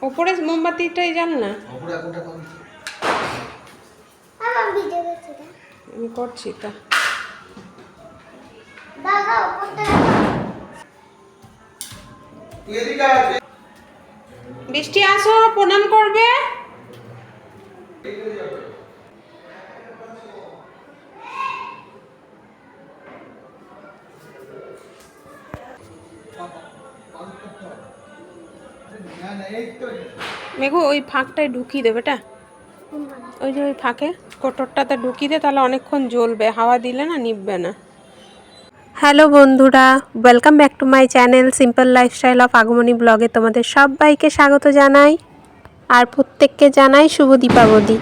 উপরে মোমবাতিটাই জান না আমি করছি তো বৃষ্টি আসো প্রণাম করবে মেঘু ওই ফাঁকটায় ঢুকিয়ে দেবে বেটা ওই যে ওই ফাঁকে কোটরটাতে ঢুকিয়ে দে তাহলে অনেকক্ষণ জ্বলবে হাওয়া দিলে না নিববে না হ্যালো বন্ধুরা welcome back to my channel simple lifestyle of আগমনী ব্লগে তোমাদের সবাইকে স্বাগত জানাই আর প্রত্যেককে জানাই শুভ দীপাবলি।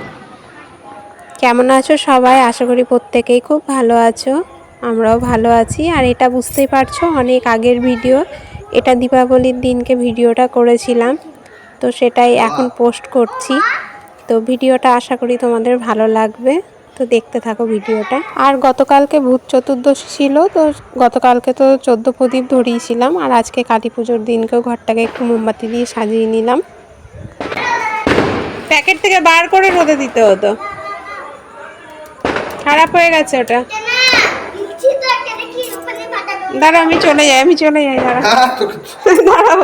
কেমন আছো সবাই? আশা করি প্রত্যেকেই খুব ভালো আছো, আমরাও ভালো আছি। আর এটা বুঝতেই পারছো অনেক আগের ভিডিও, এটা দীপাবলির দিনকে ভিডিওটা করেছিলাম, তো সেটাই এখন পোস্ট করছি। তো ভিডিওটা আশা করি তোমাদের ভালো লাগবে, তো দেখতে থাকো ভিডিওটা। আর গতকালকে ভূত চতুর্দশী ছিল, তো গতকালকে তো 14 প্রদীপ ধরিয়েছিলাম, আর আজকে কালী পুজোর দিনকেও ঘরটাকে একটু মোমবাতি দিয়ে সাজিয়ে নিলাম। প্যাকেট থেকে বার করে রোদে দিতে হতো, খারাপ হয়ে গেছে ওটা। দাঁড়া আমি চলে যাই দাঁড়াও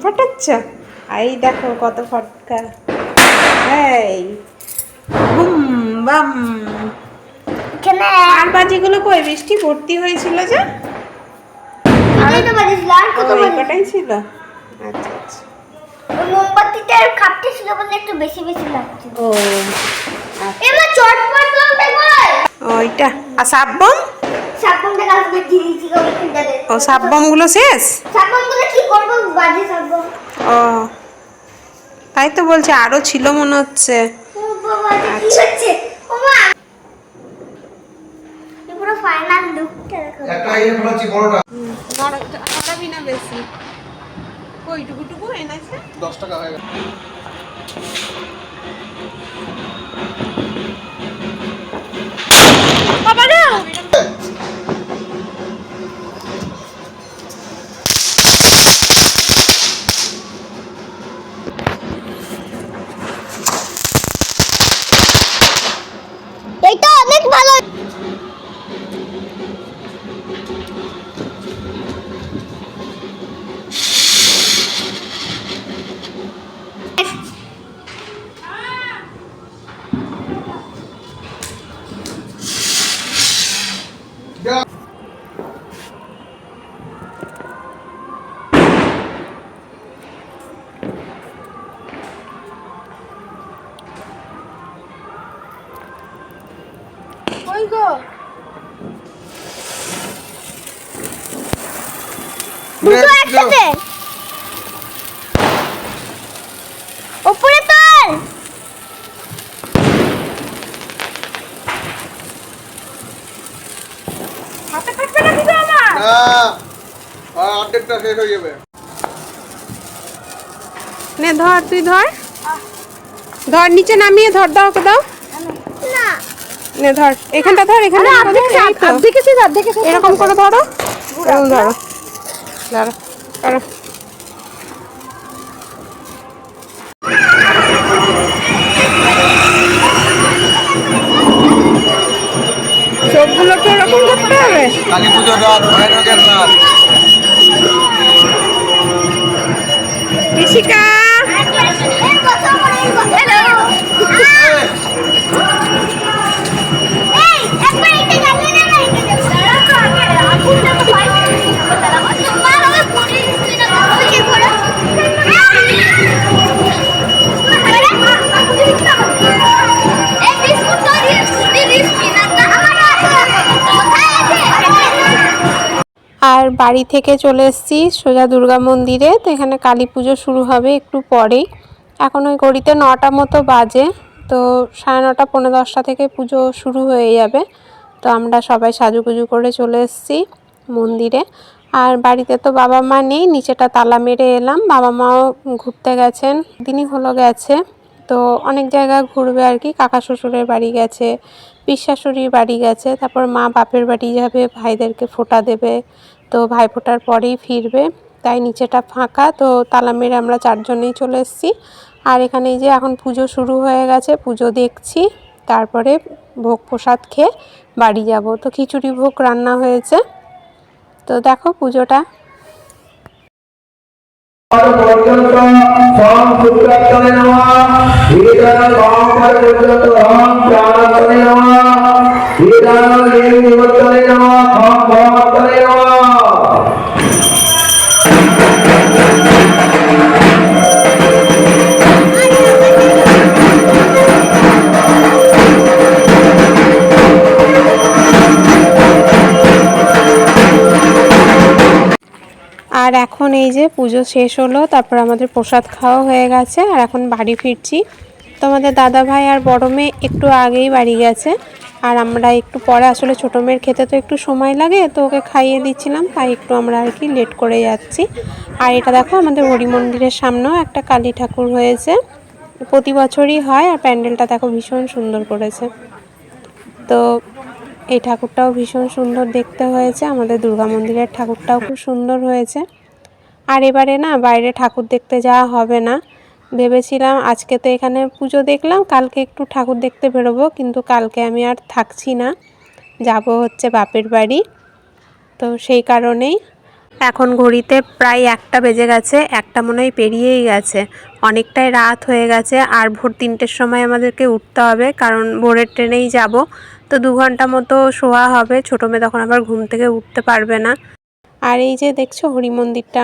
ফাটাচ্ছ, এই দেখো কত ফটকা, এই বুম বাম। আর বাজিগুলো কই? বৃষ্টি ভর্তি হয়েছিল যে কটাই ছিল। আচ্ছা আচ্ছা, মোমবাতিটার কাপটা ছিল বলে একটু বেশি বেশি লাগছে। ও এবার চটপট বলতে কই ওইটা। আর সাববম কালকে দিয়েছি গো কিনতে। ও সাববম গুলো শেষ? গুলো কি করব, বাজে সাববম। ও তাই তো বলছে, আরো ছিল মনে হচ্ছে। ও বাবা কি হচ্ছে? ও মা এই পুরো ফাইনাল লুকটা দেখো। একটা এই ফলাচ্ছি বড়টা নড়াবি না বেশি। কই টুকু এনেছে 10 টাকা হয়ে গেল। বাবা না এটা অনেক ভালো। ওই গো দুটো একসাথে উপরে তোল। হাতে কাটবে না দিদি আমার। না অর্ধেকটা শেষ হয়ে যাবে। নে ধর, তুই ধর ধর, নিচে নামিয়ে ধর, দাও ওকে দাও। না নে ধর, এখানটা ধর, এখানে এরকম করে ধরো, এরকম ধরো, ধরো ধরো। চোখগুলোকে এরকম করতে হবে। কালী পুজোর রাত, ভয়ানকের রাত। ঋষিকা আর বাড়ি থেকে চলে এসেছি সোজা দুর্গা মন্দিরে। তো এখানে কালী পুজো শুরু হবে একটু পরেই, এখন ওই ঘড়িতে 9টা মতো বাজে, তো 9:30 পৌনে 10টা থেকে পুজো শুরু হয়ে যাবে। তো আমরা সবাই সাজুগুজু করে চলে এসেছি মন্দিরে। আর বাড়িতে তো বাবা মা নেই, নিচেটা তালা মেরে এলাম। বাবা মাও ঘুরতে গেছেন, দিনই হলো গেছে। তো অনেক জায়গা ঘুরবে আর কি, কাকা শ্বশুরের বাড়ি গেছে, পিস শাশুড়ির বাড়ি গেছে, তারপর মা বাপের বাড়ি যাবে, ভাইদেরকে ফোঁটা দেবে। তো ভাই ফোঁটার পরেই ফিরবে, তাই নিচেটা ফাঁকা। তো তালা মেরে আমরা 4 জনেই চলে এসেছি। আর এখানে এই যে এখন পুজো শুরু হয়ে গেছে, পুজো দেখছি, তারপরে ভোগ প্রসাদ খেয়ে বাড়ি যাব। তো খিচুড়ি ভোগ রান্না হয়েছে, তো দেখো পুজোটা। আর এখন এই যে পুজো শেষ হলো, তারপর আমাদের প্রসাদ খাওয়া হয়ে গেছে, আর এখন বাড়ি ফিরছি। তো আমাদের দাদা ভাই আর বড় মেয়ে একটু আগেই বাড়ি গেছে, আর আমরা একটু পরে, আসলে ছোটো মেয়ের খেতে তো একটু সময় লাগে, তো ওকে খাইয়ে দিচ্ছিলাম, তাই একটু আমরা আর কি লেট করে যাচ্ছি। আর এটা দেখো আমাদের হরি মন্দিরের সামনেও একটা কালী ঠাকুর হয়েছে, প্রতি বছরই হয়। আর প্যান্ডেলটা দেখো ভীষণ সুন্দর করেছে। তো এই ঠাকুরটাও ভীষণ সুন্দর দেখতে হয়েছে, আমাদের দুর্গা মন্দিরের ঠাকুরটাও খুব সুন্দর হয়েছে। আর এবারে না বাইরে ঠাকুর দেখতে যাওয়া হবে না, ভেবেছিলাম আজকে তো এখানে পুজো দেখলাম, কালকে একটু ঠাকুর দেখতে বেরোবো, কিন্তু কালকে আমি আর থাকছি না, যাব হচ্ছে বাপের বাড়ি। তো সেই কারণেই এখন ঘড়িতে প্রায় 1টা বেজে গেছে, 1টা মনে হয় পেরিয়েই গেছে, অনেকটাই রাত হয়ে গেছে। আর ভোর 3টের সময় আমাদেরকে উঠতে হবে, কারণ ভোরের ট্রেনেই যাব। তো 2 ঘন্টা মতো শোয়া হবে, ছোটো মেয়ে তখন আবার ঘুম থেকে উঠতে পারবে না। আর এই যে দেখছো হরি মন্দিরটা,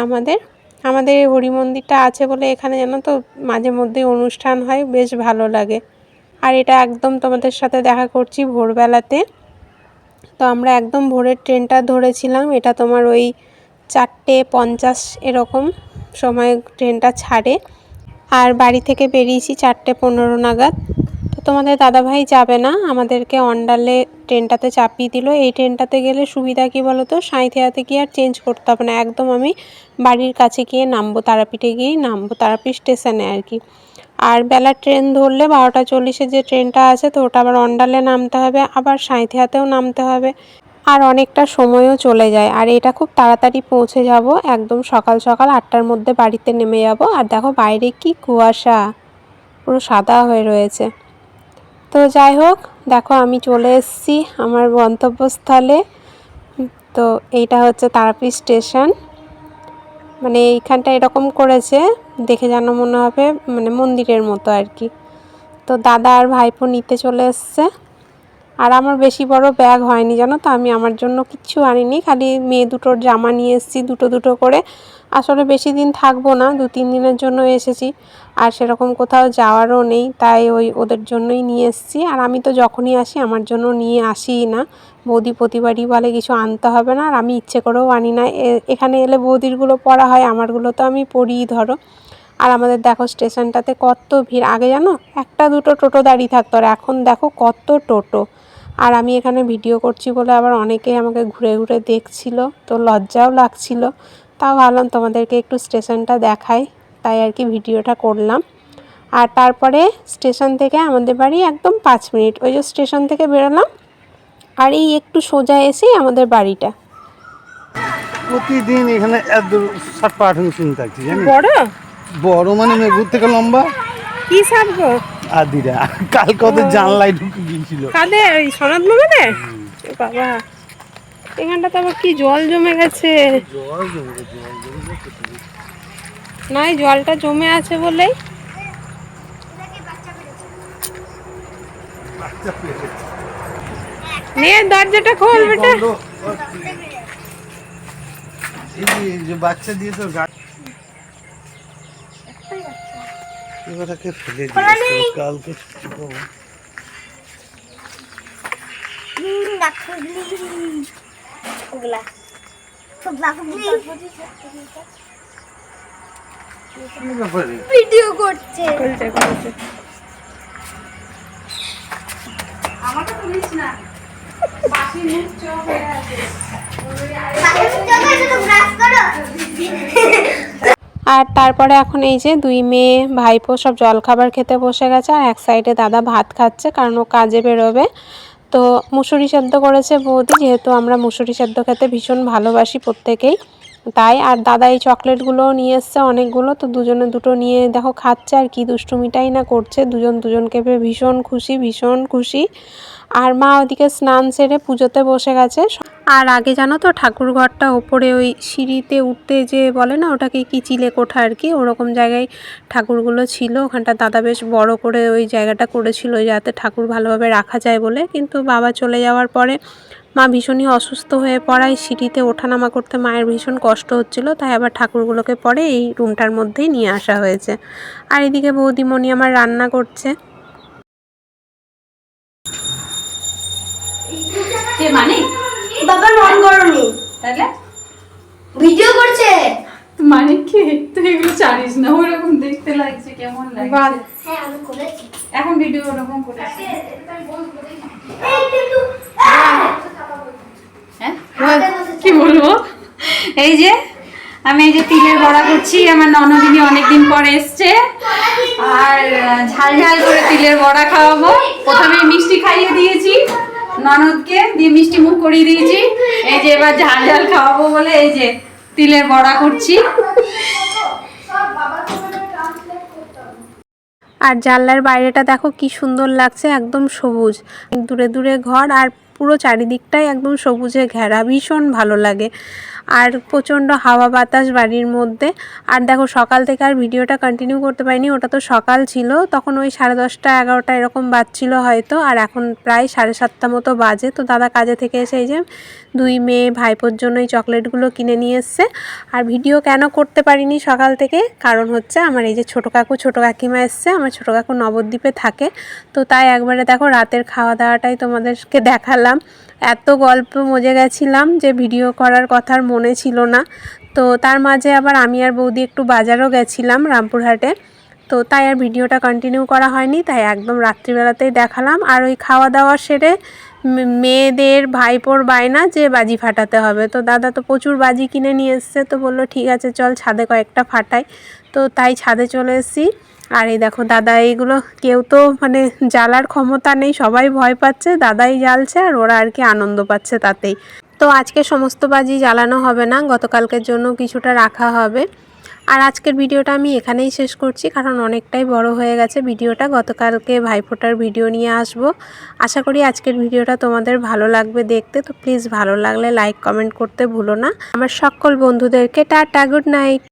আমাদের হরি মন্দিরটা আছে বলে এখানে যেন তো মাঝে মধ্যেই অনুষ্ঠান হয়, বেশ ভালো লাগে। আর এটা একদম তোমাদের সাথে দেখা করছি ভোরবেলাতে। তো আমরা একদম ভোরের ট্রেনটা ধরেছিলাম, এটা তোমার ওই 4:50 এরকম সময় ট্রেনটা ছাড়ে। আর বাড়ি থেকে বেরিয়েছি 4:15 নাগাদ। তো তোমাদের দাদাভাই যাবে না, আমাদেরকে অন্ডালে ট্রেনটাতে চাপিয়ে দিল। এই ট্রেনটাতে গেলে সুবিধা কী বলো তো, সাঁইথিয়াতে গিয়ে আর চেঞ্জ করতে হবে না, একদম আমি বাড়ির কাছে গিয়ে নামবো, তারাপীঠে গিয়েই নামবো, তারাপীঠ স্টেশনে আর কি। আর বেলা ট্রেন ধরলে 12:40 যে ট্রেনটা আছে, তো ওটা আবার অন্ডালে নামতে হবে, আবার সাঁইথিয়াতেও নামতে হবে, আর অনেকটা সময়ও চলে যায়। আর এটা খুব তাড়াতাড়ি পৌঁছে যাব, একদম সকাল সকাল 8টার মধ্যে বাড়িতে নেমে যাব। আর দেখো বাইরে কি কুয়াশা, পুরো সাদা হয়ে রয়েছে। তো যাই হোক, দেখো আমি চলে এসেছি আমার গন্তব্যস্থলে। তো এইটা হচ্ছে তারাপীঠ স্টেশন, মানে এইখানটা এরকম করেছে দেখে যেন মনে হবে মানে মন্দিরের মতো আর কি। তো দাদা আর ভাইপো নিতে চলে এসছে। আর আমার বেশি বড় ব্যাগ হয়নি জানো তো, আমি আমার জন্য কিচ্ছু আনিনি, খালি মেয়ে দুটোর জামা নিয়ে এসেছি দুটো দুটো করে। আসলে বেশি দিন থাকবো না, 2-3 দিনের জন্য এসেছি, আর সেরকম কোথাও যাওয়ারও নেই, তাই ওদের জন্যই নিয়ে এসেছি। আর আমি তো যখনই আসি আমার জন্য নিয়ে আসিই না, বৌদি প্রতিবারই বলে কিছু আনতে হবে না, আর আমি ইচ্ছে করেও আনি না। এখানে এলে বৌদিরগুলো পরা হয়, আমারগুলো তো আমি পরিই ধরো। আর আমাদের দেখো স্টেশনটাতে কত ভিড়, আগে জানো 1-2 টোটো দাঁড়িয়ে থাকতো, আর এখন দেখো কত টোটো। আর আমি এখানে ভিডিও করছি বলে আবার অনেকেই আমাকে ঘুরে ঘুরে দেখছিল, তো লজ্জাও লাগছিল, তাও ভাবলাম তোমাদেরকে একটু স্টেশনটা দেখাই, তাই আর কি ভিডিওটা করলাম। আর তারপরে স্টেশন থেকে আমাদের বাড়ি একদম 5 মিনিট, ওই যে স্টেশন থেকে বেরোলাম আর এই একটু সোজা এসেই আমাদের বাড়িটা। প্রতিদিন এখানে 60-65 মেশিন থাকছে জানি। বড় বড় মানে মেঘুর থেকে লম্বা। কি সারবো আদিরা কালকে ওদের জানলায় ঢুকে গিয়েছিল। কাদের? ওই সনদ মামাদের? বাবা, এখানটা তো আবার কি জল জমে গেছে। না, এই জলটা জমে আছে বলেই। নে দরজাটা খোল বেটা। এই যে বাচ্চা দিয়ে তো এবারকে ফেলে দিয়েছে কালকে ভিডিও করছে। আমাকে তুলিস না, বাসি মুখ চোখ হয়ে আছে। আর তারপরে এখন এই যে দুই মেয়ে ভাইপো সব জলখাবার খেতে বসে গেছে, আর এক সাইডে দাদা ভাত খাচ্ছে কারণ ও কাজে বেরোবে। তো মুসুরি সেদ্ধ করেছে বৌদি, যেহেতু আমরা মুসুরি সেদ্ধ খেতে ভীষণ ভালোবাসি প্রত্যেকেই, তাই। আর দাদা এই চকলেটগুলোও নিয়ে এসছে অনেকগুলো, তো দুজনে দুটো নিয়ে দেখো খাচ্ছে আর কি দুষ্টুমিটাই না করছে, দুজন দুজনকে পেয়ে ভীষণ খুশি। আর মা ওদিকে স্নান সেরে পুজোতে বসে গেছে। আর আগে জানো তো ঠাকুর ঘরটা ওপরে ওই সিঁড়িতে উঠতে যে বলে না ওটাকে কি চিলে কোঠা আর কি, ওরকম জায়গায় ঠাকুরগুলো ছিল। ওখানটা দাদা বেশ বড় করে ওই জায়গাটা করেছিল যাতে ঠাকুর ভালোভাবে রাখা যায় বলে, কিন্তু বাবা চলে যাওয়ার পরে মা ভীষণই অসুস্থ হয়ে পড়ায় সিঁড়িতে ওঠানামা করতে মায়ের ভীষণ কষ্ট হচ্ছিল, তাই আবার ঠাকুরগুলোকে পরে এই রুমটার মধ্যেই নিয়ে আসা হয়েছে। আর এদিকে বৌদিমণি আমার রান্না করছে। কে মানে বাবা নন করনি, তাহলে ভিডিও করছে। মানে কি তুই এগুলো জানিস না, ওরকম দেখতে লাগছে, কেমন লাগছে? হ্যাঁ আমি করেছি। এখন ভিডিও ওরকম করেছি। হ্যাঁ কি বলবো, এই যে আমি এই যে তিলের বড়া করছি, আমার ননদিনী অনেকদিন পর এসছে, আর ঝাল ঝাল করে তিলের বড়া খাওয়াবো। প্রথমে মিষ্টি খাইয়ে দিয়েছি ননদকে, দিয়ে মিষ্টি মুখ করিয়ে দিয়েছি, এই যে এবার ঝাল ঝাল খাওয়াবো বলে এই যে তিলের বড়া করছি। আর জানলার বাইরেটা দেখো কি সুন্দর লাগছে, একদম সবুজ, দূরে দূরে ঘর আর পুরো চারিদিকটাই একদম সবুজে ঘেরা, ভীষণ ভালো লাগে। আর প্রচণ্ড হাওয়া বাতাস বাড়ির মধ্যে। আর দেখো সকাল থেকে আর ভিডিওটা কন্টিনিউ করতে পারিনি, ওটা তো সকাল ছিল, তখন ওই 10:30 11টা এরকম বাজছিল হয়তো, আর এখন প্রায় 7:30 মতো বাজে। তো দাদা কাজে থেকে এসে এই যে দুই মেয়ে ভাইপোর জন্য এই চকলেটগুলো কিনে নিয়ে এসছে। আর ভিডিও কেন করতে পারিনি সকাল থেকে, কারণ হচ্ছে আমার এই যে ছোটো কাকু ছোটো কাকিমা এসছে, আমার ছোটো কাকু নবদ্বীপে থাকে, তো তাই একবারে দেখো রাতের খাওয়া দাওয়াটাই তোমাদেরকে দেখালাম। এত গল্প মজে গেছিলাম যে ভিডিও করার কথা আর মনে ছিল না। তো তার মাঝে আবার আমি আর বৌদি একটু বাজারও গেছিলাম রামপুরহাটে, তো তাই আর ভিডিওটা কন্টিনিউ করা হয়নি, তাই একদম রাত্রিবেলাতেই দেখালাম। আর ওই খাওয়া দাওয়া সেরে মেয়েদের ভাইপোর বায়না যে বাজি ফাটাতে হবে, তো দাদা তো প্রচুর বাজি কিনে নিয়ে এসছে, তো বললো ঠিক আছে চল ছাদে কয়েকটা ফাটাই, তো তাই ছাদে চলে এসেছি। আর এই দেখো দাদা এইগুলো কেউ তো মানে জ্বালার ক্ষমতা নেই, সবাই ভয় পাচ্ছে, দাদাই জ্বালছে আর ওরা আর কি আনন্দ পাচ্ছে তাতেই। তো আজকে সমস্ত বাজি জ্বালানো হবে না, গতকালকের জন্য কিছুটা রাখা হবে। আর আজকের ভিডিওটা আমি এখানেই শেষ করছি, কারণ অনেকটাই বড় হয়ে গেছে ভিডিওটা। গতকালকে ভাইফোঁটার ভিডিও নিয়ে আসব। আশা করি আজকের ভিডিওটা তোমাদের ভালো লাগবে দেখতে, তো প্লিজ ভালো লাগলে লাইক কমেন্ট করতে ভুলো না। আমার সকল বন্ধুদেরকে টাটা, গুড নাইট।